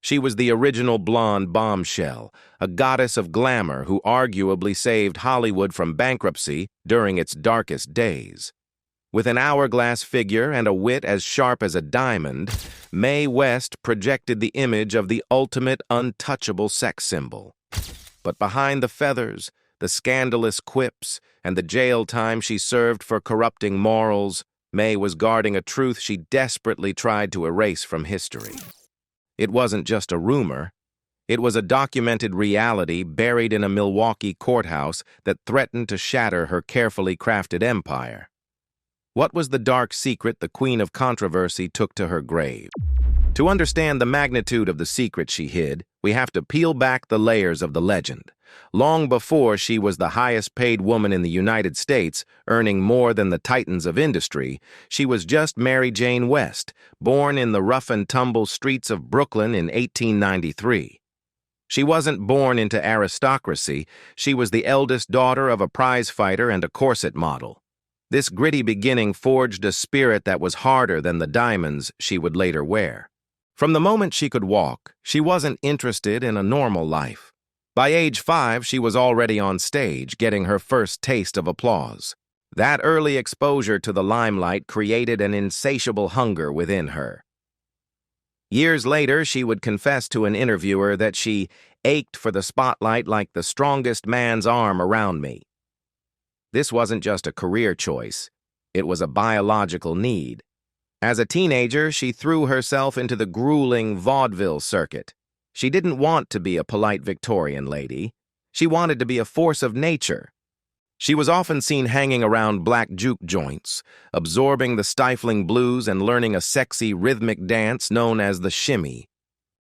She was the original blonde bombshell, a goddess of glamour who arguably saved Hollywood from bankruptcy during its darkest days. With an hourglass figure and a wit as sharp as a diamond, Mae West projected the image of the ultimate untouchable sex symbol. But behind the feathers, the scandalous quips, and the jail time she served for corrupting morals, Mae was guarding a truth she desperately tried to erase from history. It wasn't just a rumor. It was a documented reality buried in a Milwaukee courthouse that threatened to shatter her carefully crafted empire. What was the dark secret the Queen of Controversy took to her grave? To understand the magnitude of the secret she hid, we have to peel back the layers of the legend. Long before she was the highest-paid woman in the United States, earning more than the titans of industry, she was just Mary Jane West, born in the rough-and-tumble streets of Brooklyn in 1893. She wasn't born into aristocracy. She was the eldest daughter of a prize-fighter and a corset model. This gritty beginning forged a spirit that was harder than the diamonds she would later wear. From the moment she could walk, she wasn't interested in a normal life. By age 5, she was already on stage, getting her first taste of applause. That early exposure to the limelight created an insatiable hunger within her. Years later, she would confess to an interviewer that she ached for the spotlight like the strongest man's arm around me. This wasn't just a career choice. It was a biological need. As a teenager, she threw herself into the grueling vaudeville circuit. She didn't want to be a polite Victorian lady. She wanted to be a force of nature. She was often seen hanging around black juke joints, absorbing the stifling blues and learning a sexy rhythmic dance known as the shimmy.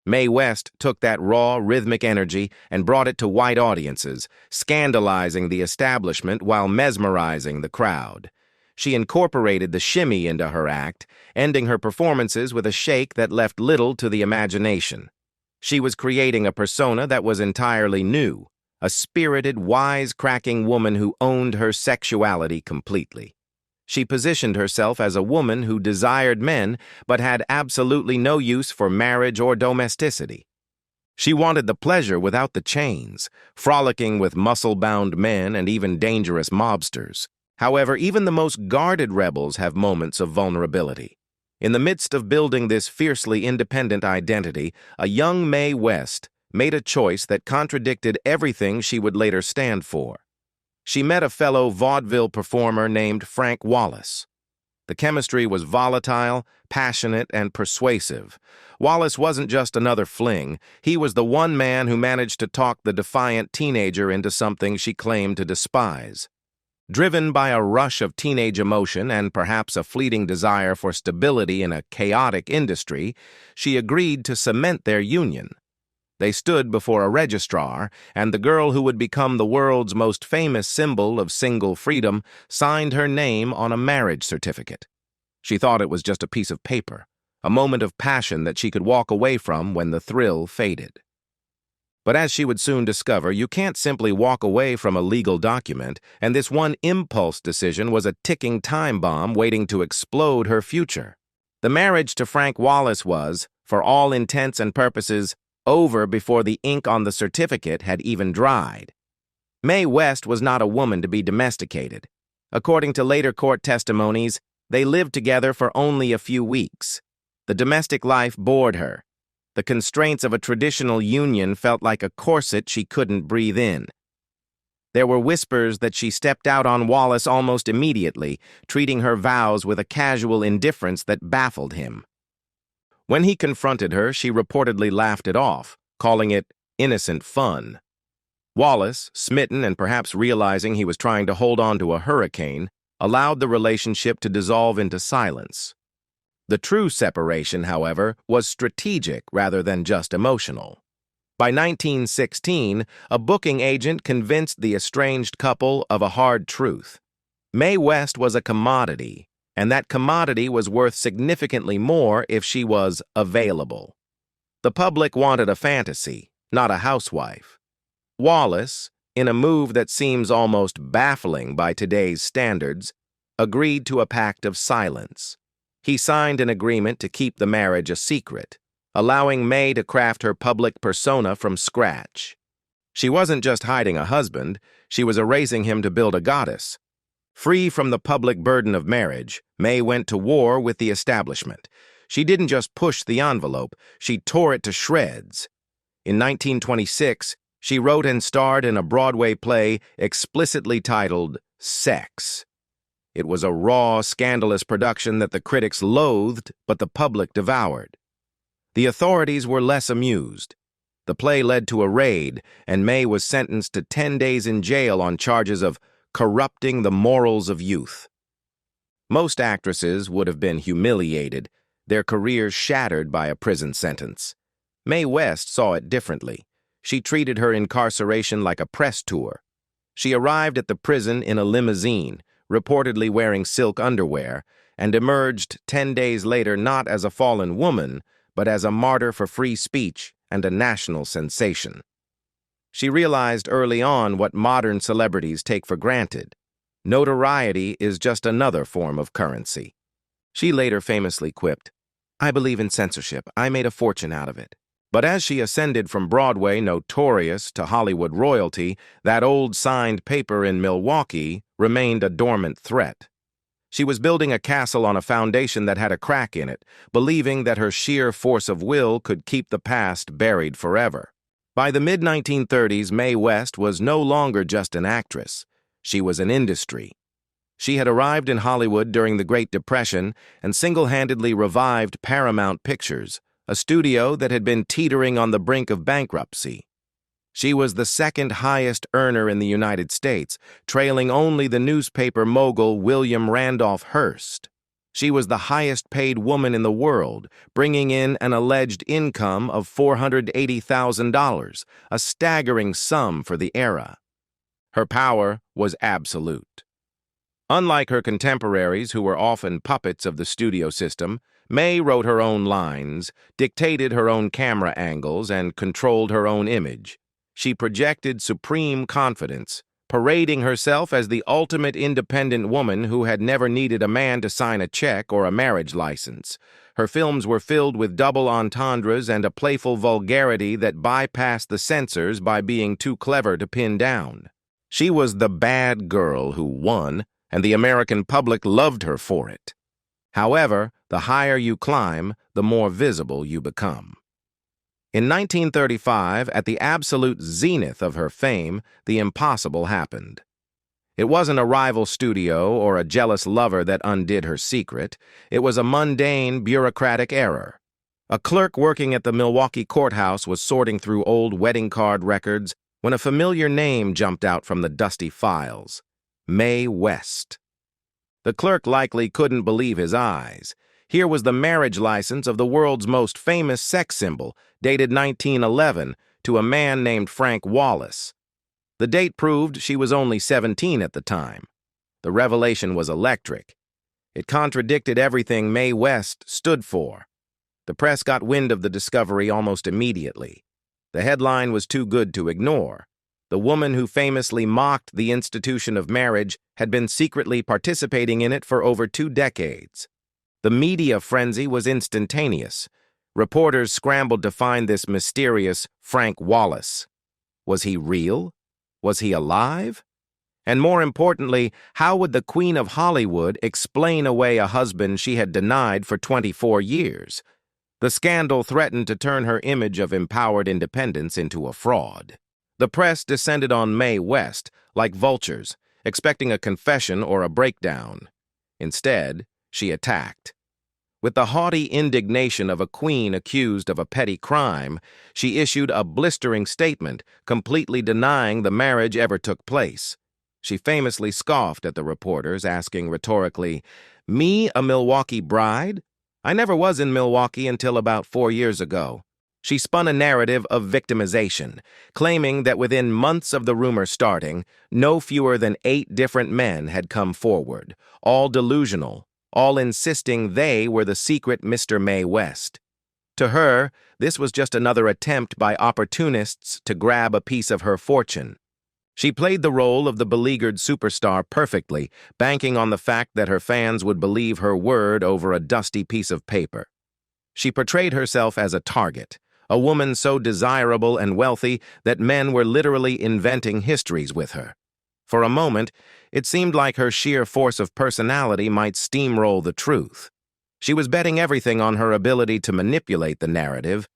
Mae West took that raw, rhythmic energy and brought it to white audiences, scandalizing the establishment while mesmerizing the crowd. She incorporated the shimmy into her act, ending her performances with a shake that left little to the imagination. She was creating a persona that was entirely new, a spirited, wise-cracking woman who owned her sexuality completely. She positioned herself as a woman who desired men but had absolutely no use for marriage or domesticity. She wanted the pleasure without the chains, frolicking with muscle-bound men and even dangerous mobsters. However, even the most guarded rebels have moments of vulnerability. In the midst of building this fiercely independent identity, a young Mae West made a choice that contradicted everything she would later stand for. She met a fellow vaudeville performer named Frank Wallace. The chemistry was volatile, passionate, and persuasive. Wallace wasn't just another fling. He was the one man who managed to talk the defiant teenager into something she claimed to despise. Driven by a rush of teenage emotion and perhaps a fleeting desire for stability in a chaotic industry, she agreed to cement their union. They stood before a registrar, and the girl who would become the world's most famous symbol of single freedom signed her name on a marriage certificate. She thought it was just a piece of paper, a moment of passion that she could walk away from when the thrill faded. But as she would soon discover, you can't simply walk away from a legal document, and this one impulse decision was a ticking time bomb waiting to explode her future. The marriage to Frank Wallace was, for all intents and purposes, over before the ink on the certificate had even dried. Mae West was not a woman to be domesticated. According to later court testimonies, they lived together for only a few weeks. The domestic life bored her. The constraints of a traditional union felt like a corset she couldn't breathe in. There were whispers that she stepped out on Wallace almost immediately, treating her vows with a casual indifference that baffled him. When he confronted her, she reportedly laughed it off, calling it innocent fun. Wallace, smitten and perhaps realizing he was trying to hold on to a hurricane, allowed the relationship to dissolve into silence. The true separation, however, was strategic rather than just emotional. By 1916, a booking agent convinced the estranged couple of a hard truth. Mae West was a commodity, and that commodity was worth significantly more if she was available. The public wanted a fantasy, not a housewife. Wallace, in a move that seems almost baffling by today's standards, agreed to a pact of silence. He signed an agreement to keep the marriage a secret, allowing Mae to craft her public persona from scratch. She wasn't just hiding a husband, she was erasing him to build a goddess. Free from the public burden of marriage, Mae went to war with the establishment. She didn't just push the envelope, she tore it to shreds. In 1926, she wrote and starred in a Broadway play explicitly titled Sex. It was a raw, scandalous production that the critics loathed, but the public devoured. The authorities were less amused. The play led to a raid, and Mae was sentenced to 10 days in jail on charges of corrupting the morals of youth. Most actresses would have been humiliated, their careers shattered by a prison sentence. Mae West saw it differently. She treated her incarceration like a press tour. She arrived at the prison in a limousine, reportedly wearing silk underwear, and emerged 10 days later not as a fallen woman, but as a martyr for free speech and a national sensation. She realized early on what modern celebrities take for granted. Notoriety is just another form of currency. She later famously quipped, "I believe in censorship. I made a fortune out of it." But as she ascended from Broadway notorious to Hollywood royalty, that old signed paper in Milwaukee remained a dormant threat. She was building a castle on a foundation that had a crack in it, believing that her sheer force of will could keep the past buried forever. By the mid-1930s, Mae West was no longer just an actress. She was an industry. She had arrived in Hollywood during the Great Depression and single-handedly revived Paramount Pictures, a studio that had been teetering on the brink of bankruptcy. She was the second highest earner in the United States, trailing only the newspaper mogul William Randolph Hearst. She was the highest-paid woman in the world, bringing in an alleged income of $480,000, a staggering sum for the era. Her power was absolute. Unlike her contemporaries, who were often puppets of the studio system, Mae wrote her own lines, dictated her own camera angles, and controlled her own image. She projected supreme confidence, parading herself as the ultimate independent woman who had never needed a man to sign a check or a marriage license. Her films were filled with double entendres and a playful vulgarity that bypassed the censors by being too clever to pin down. She was the bad girl who won, and the American public loved her for it. However, the higher you climb, the more visible you become. In 1935, at the absolute zenith of her fame, the impossible happened. It wasn't a rival studio or a jealous lover that undid her secret. It was a mundane, bureaucratic error. A clerk working at the Milwaukee courthouse was sorting through old wedding card records when a familiar name jumped out from the dusty files: Mae West. The clerk likely couldn't believe his eyes. Here was the marriage license of the world's most famous sex symbol, dated 1911, to a man named Frank Wallace. The date proved she was only 17 at the time. The revelation was electric. It contradicted everything Mae West stood for. The press got wind of the discovery almost immediately. The headline was too good to ignore. The woman who famously mocked the institution of marriage had been secretly participating in it for over 2 decades. The media frenzy was instantaneous. Reporters scrambled to find this mysterious Frank Wallace. Was he real? Was he alive? And more importantly, how would the Queen of Hollywood explain away a husband she had denied for 24 years? The scandal threatened to turn her image of empowered independence into a fraud. The press descended on Mae West like vultures, expecting a confession or a breakdown. Instead, she attacked. With the haughty indignation of a queen accused of a petty crime, she issued a blistering statement, completely denying the marriage ever took place. She famously scoffed at the reporters, asking rhetorically, "Me, a Milwaukee bride? I never was in Milwaukee until about 4 years ago." She spun a narrative of victimization, claiming that within months of the rumor starting, no fewer than 8 different men had come forward, all delusional, all insisting they were the secret Mr. Mae West. To her, this was just another attempt by opportunists to grab a piece of her fortune. She played the role of the beleaguered superstar perfectly, banking on the fact that her fans would believe her word over a dusty piece of paper. She portrayed herself as a target, a woman so desirable and wealthy that men were literally inventing histories with her. For a moment, it seemed like her sheer force of personality might steamroll the truth. She was betting everything on her ability to manipulate the narrative,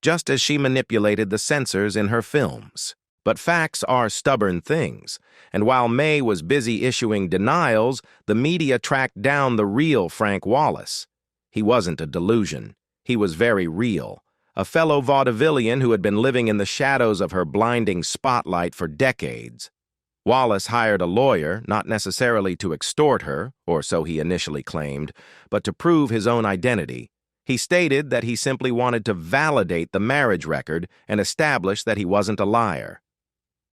just as she manipulated the censors in her films. But facts are stubborn things, and while Mae was busy issuing denials, the media tracked down the real Frank Wallace. He wasn't a delusion. He was very real, a fellow vaudevillian who had been living in the shadows of her blinding spotlight for decades. Wallace hired a lawyer, not necessarily to extort her, or so he initially claimed, but to prove his own identity. He stated that he simply wanted to validate the marriage record and establish that he wasn't a liar.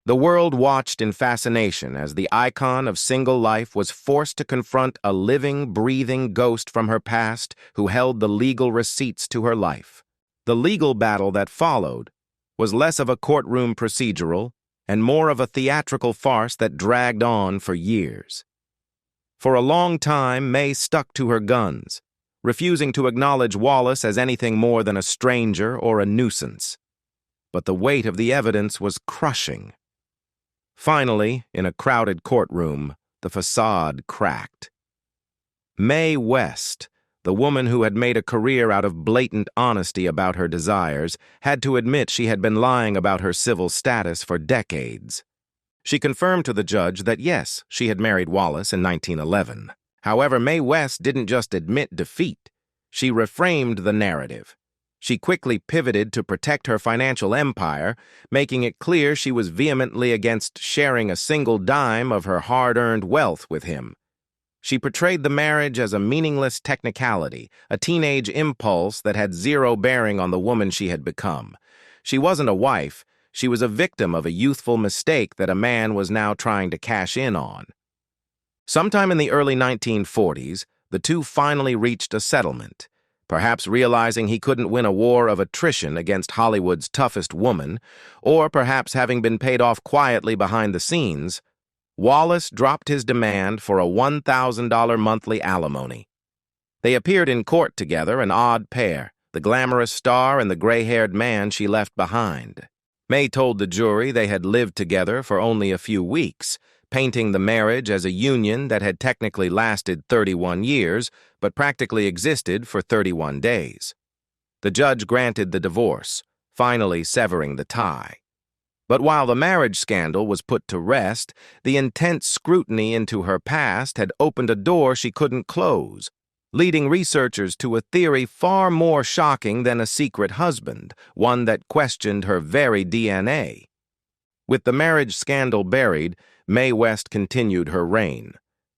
The world watched in fascination as the icon of single life was forced to confront a living, breathing ghost from her past who held the legal receipts to her life. The legal battle that followed was less of a courtroom procedural and more of a theatrical farce that dragged on for years. For a long time, Mae stuck to her guns, refusing to acknowledge Wallace as anything more than a stranger or a nuisance. But the weight of the evidence was crushing. Finally, in a crowded courtroom, the facade cracked. Mae West, the woman who had made a career out of blatant honesty about her desires, had to admit she had been lying about her civil status for decades. She confirmed to the judge that yes, she had married Wallace in 1911. However, Mae West didn't just admit defeat. She reframed the narrative. She quickly pivoted to protect her financial empire, making it clear she was vehemently against sharing a single dime of her hard-earned wealth with him. She portrayed the marriage as a meaningless technicality, a teenage impulse that had zero bearing on the woman she had become. She wasn't a wife, she was a victim of a youthful mistake that a man was now trying to cash in on. Sometime in the early 1940s, the two finally reached a settlement. Perhaps realizing he couldn't win a war of attrition against Hollywood's toughest woman, or perhaps having been paid off quietly behind the scenes, Wallace dropped his demand for a $1,000 monthly alimony. They appeared in court together, an odd pair, the glamorous star and the gray-haired man she left behind. Mae told the jury they had lived together for only a few weeks, painting the marriage as a union that had technically lasted 31 years, but practically existed for 31 days. The judge granted the divorce, finally severing the tie. But while the marriage scandal was put to rest, the intense scrutiny into her past had opened a door she couldn't close, leading researchers to a theory far more shocking than a secret husband, one that questioned her very DNA. With the marriage scandal buried, Mae West continued her reign,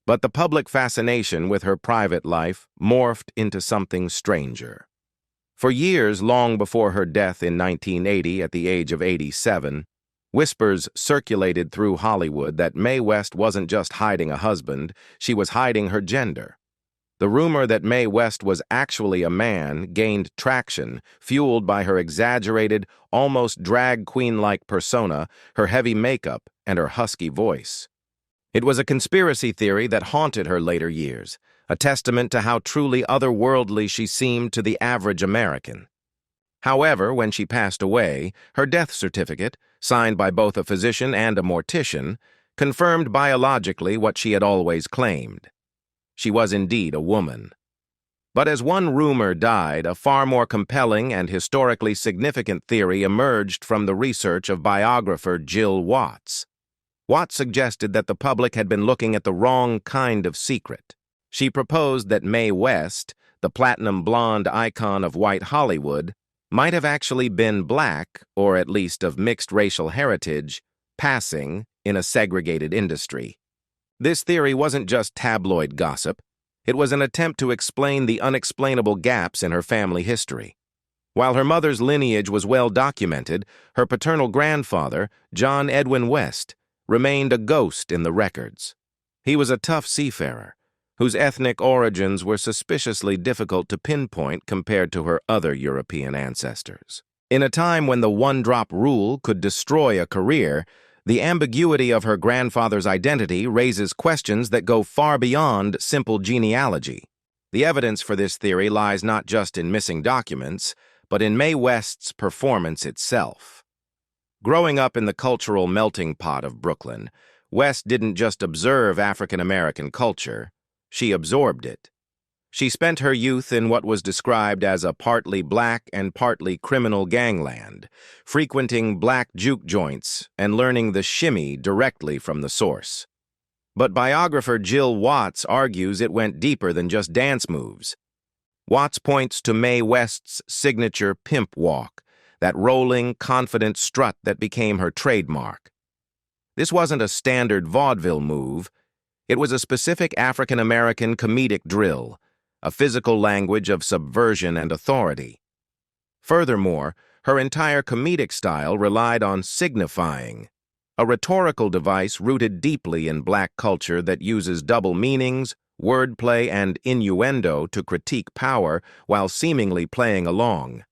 but the public fascination with her private life morphed into something stranger. For years, long before her death in 1980 at the age of 87, whispers circulated through Hollywood that Mae West wasn't just hiding a husband, she was hiding her gender. The rumor that Mae West was actually a man gained traction, fueled by her exaggerated, almost drag queen-like persona, her heavy makeup, and her husky voice. It was a conspiracy theory that haunted her later years, a testament to how truly otherworldly she seemed to the average American. However, when she passed away, her death certificate, signed by both a physician and a mortician, confirmed biologically what she had always claimed. She was indeed a woman. But as one rumor died, a far more compelling and historically significant theory emerged from the research of biographer Jill Watts. Watts suggested that the public had been looking at the wrong kind of secret. She proposed that Mae West, the platinum blonde icon of white Hollywood, might have actually been black, or at least of mixed racial heritage, passing in a segregated industry. This theory wasn't just tabloid gossip. It was an attempt to explain the unexplainable gaps in her family history. While her mother's lineage was well documented, her paternal grandfather, John Edwin West, remained a ghost in the records. He was a tough seafarer, whose ethnic origins were suspiciously difficult to pinpoint compared to her other European ancestors. In a time when the one-drop rule could destroy a career, the ambiguity of her grandfather's identity raises questions that go far beyond simple genealogy. The evidence for this theory lies not just in missing documents, but in Mae West's performance itself. Growing up in the cultural melting pot of Brooklyn, West didn't just observe African American culture, she absorbed it. She spent her youth in what was described as a partly black and partly criminal gangland, frequenting black juke joints and learning the shimmy directly from the source. But biographer Jill Watts argues it went deeper than just dance moves. Watts points to Mae West's signature pimp walk, that rolling, confident strut that became her trademark. This wasn't a standard vaudeville move. It was a specific African-American comedic drill, a physical language of subversion and authority. Furthermore, her entire comedic style relied on signifying, a rhetorical device rooted deeply in black culture that uses double meanings, wordplay, and innuendo to critique power while seemingly playing along.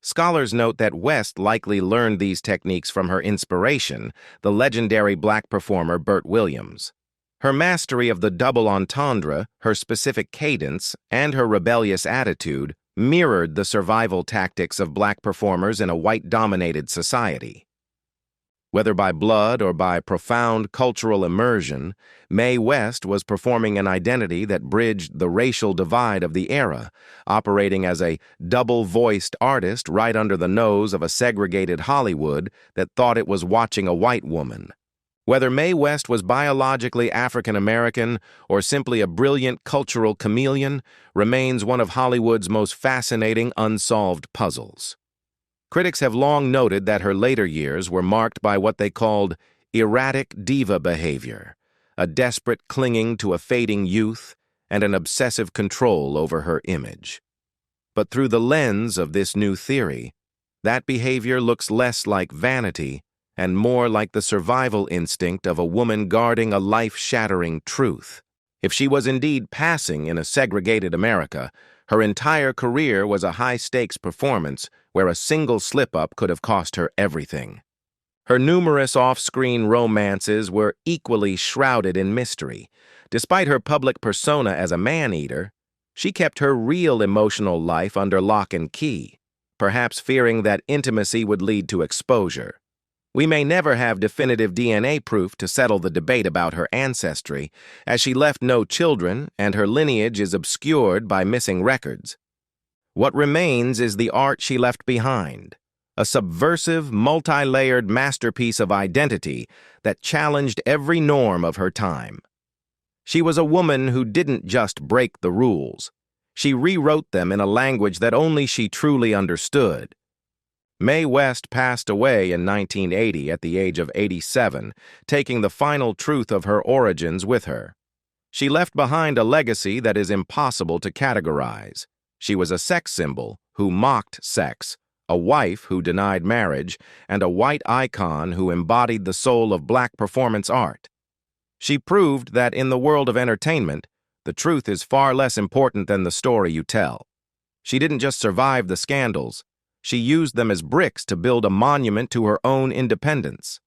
Scholars note that West likely learned these techniques from her inspiration, the legendary black performer Bert Williams. Her mastery of the double entendre, her specific cadence, and her rebellious attitude mirrored the survival tactics of black performers in a white-dominated society. Whether by blood or by profound cultural immersion, Mae West was performing an identity that bridged the racial divide of the era, operating as a double-voiced artist right under the nose of a segregated Hollywood that thought it was watching a white woman. Whether Mae West was biologically African American or simply a brilliant cultural chameleon remains one of Hollywood's most fascinating unsolved puzzles. Critics have long noted that her later years were marked by what they called erratic diva behavior, a desperate clinging to a fading youth, and an obsessive control over her image. But through the lens of this new theory, that behavior looks less like vanity and more like the survival instinct of a woman guarding a life-shattering truth. If she was indeed passing in a segregated America, her entire career was a high-stakes performance where a single slip-up could have cost her everything. Her numerous off-screen romances were equally shrouded in mystery. Despite her public persona as a man-eater, she kept her real emotional life under lock and key, perhaps fearing that intimacy would lead to exposure. We may never have definitive DNA proof to settle the debate about her ancestry, as she left no children and her lineage is obscured by missing records. What remains is the art she left behind, a subversive, multi-layered masterpiece of identity that challenged every norm of her time. She was a woman who didn't just break the rules. She rewrote them in a language that only she truly understood. Mae West passed away in 1980 at the age of 87, taking the final truth of her origins with her. She left behind a legacy that is impossible to categorize. She was a sex symbol who mocked sex, a wife who denied marriage, and a white icon who embodied the soul of black performance art. She proved that in the world of entertainment, the truth is far less important than the story you tell. She didn't just survive the scandals. She used them as bricks to build a monument to her own independence.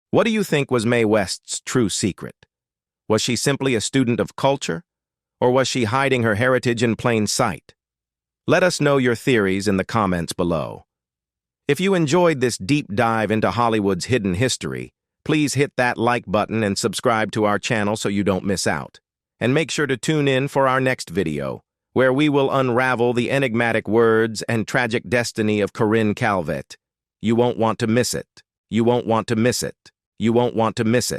What do you think was Mae West's true secret? Was she simply a student of culture? Or was she hiding her heritage in plain sight? Let us know your theories in the comments below. If you enjoyed this deep dive into Hollywood's hidden history, please hit that like button and subscribe to our channel so you don't miss out. And make sure to tune in for our next video, where we will unravel the enigmatic words and tragic destiny of Corinne Calvet. You won't want to miss it. You won't want to miss it. You won't want to miss it.